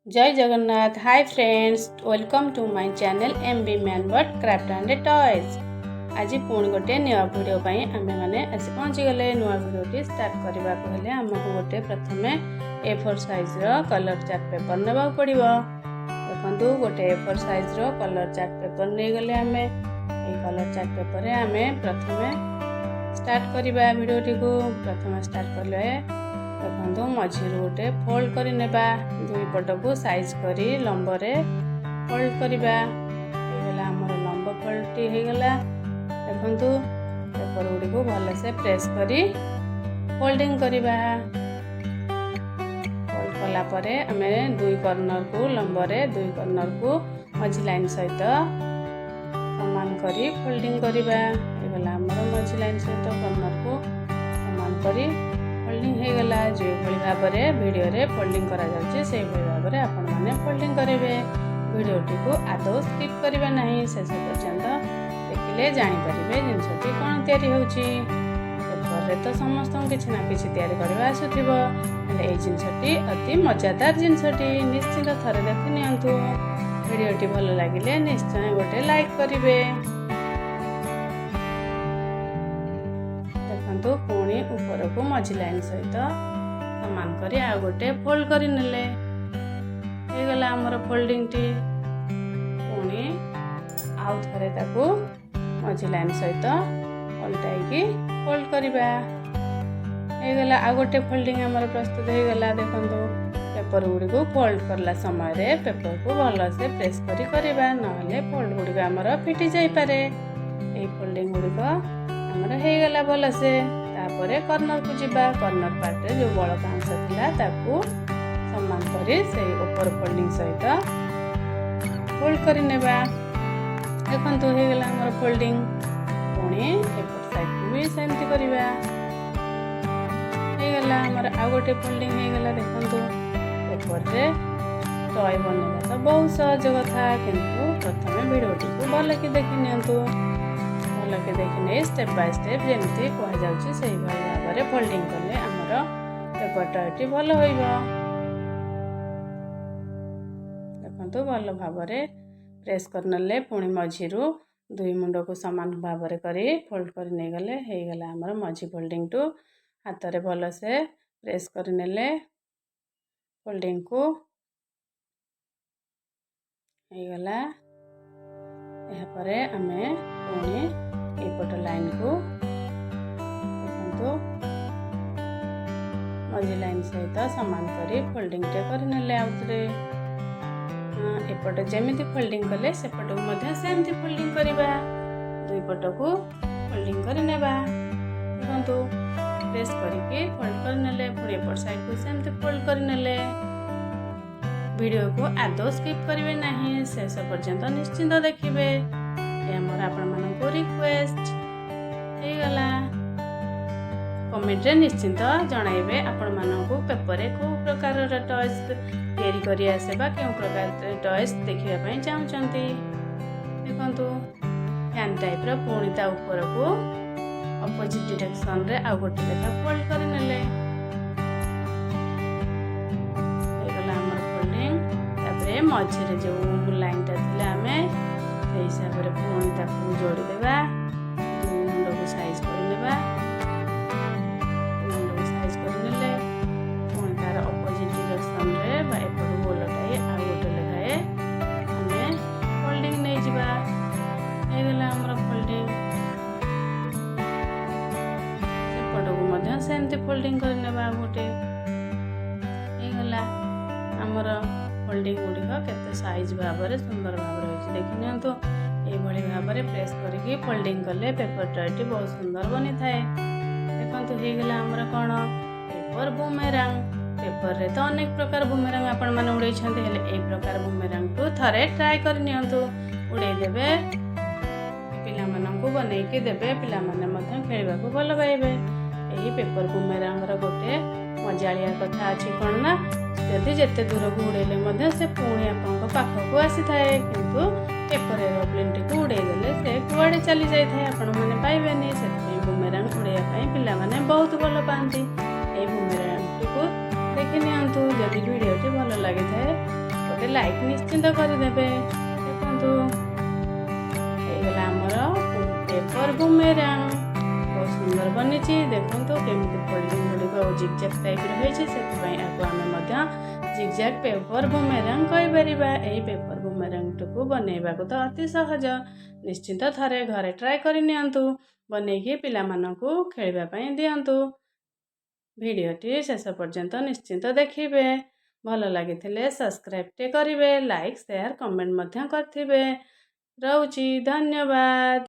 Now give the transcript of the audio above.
जय Jagannath. Hi friends, welcome to my channel MB मैनबट craft and toys. आज पुणी गोटे नुआ वीडियो पाई आमे माने आसी पहुंची गले। नुआ वीडियोटी स्टार्ट करबा को हेले हमको गोटे प्रथमे A4 साइज रो कलर चार्ट पेपर नेबा पड़िबो। देखंतु गोटे A4 साइज रो कलर चार्ट पेपर नै गले आमे ए कलर चार्ट पेपर रे आमे प्रथमे स्टार्ट करबा वीडियोटी को। प्रथमे स्टार्ट करले देखो मझी गोटे फोल्ड कर नेबा, दुई पट को साइज करी लंबरे फोल्ड करबा। आमर लंब फोल्ड हो गला। देखो पेपर गुड़ी को भल से प्रेस करी फोल्डिंग करबा। फोल्ड कला परे आमे दुई कॉर्नर को लंबरे दुई कॉर्नर को मझी लाइन सहित समान करी फोल्डिंग करबा। आमर मझी लाइन सहित कॉर्नर को समान करी फोल्डिंग हो गला। जो भाव में वीडियो रे फोल्डिंग करा जाउछि से भाव में आपण माने फोल्डिंग करेंगे। वीडियोटी को आदौ स्किप करिवे नहीं, शेष पर्यंत देखिले जानि परिबे जिनसटी कोन तयारी होउछि। पेपर रे तो समस्त किछि ना किछि तयारी करबा आसुथिबो, हेले ए जिनसटी अति मजादार जिनसटी निश्चित थरे देखि नियंतु। वीडियोटी भल लागिले निश्चय गोटे लाइक करिवे। पुणी ऊपर को मझी लाइन सहित समान करी आ गोटे फोल्ड करी नेले हे गला हमर फोल्डिंग टी। पुणी आउ थरे ताकू मझी लाइन सहित उल्टाई की फोल्ड करबा। हे गला आ गोटे फोल्डिंग हमर प्रस्तुत हे गला। देखंतु पेपर गुडी को फोल्ड करला समय रे पेपर को भल से प्रेस करी करबा, नहले फोल्ड गुडी हमर फिटी जाई पारे। ए फोल्डिंग गुडी को हमर हे गला भल से। तापरे कॉर्नर को जिबा, कॉर्नर पार्ट रे जो बड़का अंश थिला ताकू समान करी से ऊपर फोल्डिंग सहित फोल्ड करी नेबा। देखंतु हे गला हमर फोल्डिंग। पुणी एपर साइड को भी सेमती करबा। हे गला हमर आ गोटे फोल्डिंग हे गला। देखंतु पेपर रे टॉय बनेबा तो बहुत सहज कथा, किंतु प्रथमे वीडियोटी को भल कि देखि नियंतु। के देखने स्टेप बाय स्टेप जेमती कह जाउछि सही भाव में फोल्डिंग कले हमर पेपरटी भल होइबो। देखंतु भल भाव में प्रेस करनले पुणी मझीरू दुई मुंड को समान भाव में करी फोल्ड कर नै गले हे गला हमर मझी फोल्डिंग टू। हाथ रे भल से प्रेस कर नेले फोल्डिंग को हे गला। एहा परे हमें पुणी एपट लाइन को देखो मझी लाइन सहित समान करी फोल्डिंग टे कर नेले। आउतरे एपट जेमिति फोल्डिंग कले सेपट को मध्य सेमति फोल्डिंग करबा। दुई पट को फोल्डिंग कर नेबा। देखंतु प्रेस करके फोल्ड कर नेले, पुणी एपट साइड को सेमति फोल्ड कर नेले। वीडियो को आदौ स्किप करिवे नहीं, शेष पर्यंत निश्चिंत देखिबे। आपण मानक रिक्वेस्ट हे गला। कमेंट रे निश्चिंत जणाइबे आपण मानक पेपर रे को प्रकार र टॉयज तयारी करी आसे बा के प्रकार टॉयज देखिबा पई चाहउचंती। देखंतु फैन टाइप रो पुणी ता ऊपर को अपोजिट डायरेक्शन रे आ गोटे लेखा फोल्ड कर नेले हे गला हमर फोल्डिंग। तापरे मझी रे जो लाइन ता थिला हमें हिसाब से पुणी ताकू जोड़ी देबा। मुंड को साइज कर नेबा, मुंड को साइज कर नेले पुणी तार अपोजिट डायरेक्शन रे बा एपर गोलटाई आ गोटे लेखाए हमें फोल्डिंग नै जिबा। हे गला हमर फोल्डिंग। सेपट को मध्य सेमती फोल्डिंग कर नेबा गोटे। हे गला हमर फोल्डिंग गुड़िक केते साइज भाव में सुंदर भाव में देखि नियंतु। ये भाव में प्रेस करके फोल्डिंग कले पेपर टॉयटी बहुत सुंदर बनी थाए। देखंतु हे गला हमर कोन पेपर बूमेरांग। पेपर रे तो अनेक प्रकार बूमेरांग आपण माने उड़ै छथि, हेले ए प्रकार बूमेरांग को थरे ट्राई कर नियंतु। उड़ै देबे, पिला माननकु बनै के देबे, पिला माने मध्य खेलबा को भल पाइबे। एही पेपर बूमेरांग रो गोटे मजालिया कथा अछि कोन ना, यदि जेते दूर को उड़ेले मध्य से पुणी आपन पाख को आसी थाए, किंतु पेपर एरोप्लेन टी को उड़े देले से कुआडे चली जाई थाए, आपण माने पाइबेनी। से बूमेरांग उड़ेया पई पिला माने बहुत भल पांती। ए बूमेरांग टी को देखि नियंतु। जदि वीडियो टी भल लागि थाए ଲାଇକ୍ ନିଶ୍ଚିନ୍ତ କରିଦେବେ। ଦେଖନ୍ତୁ ହେଇଗଲା ଆମର ପେପର ବୁମେରାଙ୍ଗ। ବହୁତ ସୁନ୍ଦର ବନିଛି। ଦେଖନ୍ତୁ କେମିତି ଫୋଲ୍ଡିଂ ଗୁଡ଼ିକ ଜିଗଜାଗ୍ ଟାଇପ୍ର ହେଇଛି, ସେଥିପାଇଁ ଆକୁ ଆମେ ମଧ୍ୟ ଜିଗଜାଗ୍ ପେପର ବୁମେରାଙ୍ଗ କହିପାରିବା। ଏହି ପେପର ବୁମେରାଙ୍ଗଟିକୁ ବନେଇବାକୁ ତ ଅତି ସହଜ। ନିଶ୍ଚିନ୍ତ ଥରେ ଘରେ ଟ୍ରାଏ କରି ନିଅନ୍ତୁ। ବନେଇକି ପିଲାମାନଙ୍କୁ ଖେଳିବା ପାଇଁ ଦିଅନ୍ତୁ। ଭିଡ଼ିଓଟି ଶେଷ ପର୍ଯ୍ୟନ୍ତ ନିଶ୍ଚିନ୍ତ ଦେଖିବେ। ଭଲ ଲାଗିଥିଲେ ସବସ୍କ୍ରାଇବ୍ଟେ କରିବେ, ଲାଇକ୍ ସେୟାର କମେଣ୍ଟ ମଧ୍ୟ କରିଥିବେ। ରହୁଛି, ଧନ୍ୟବାଦ।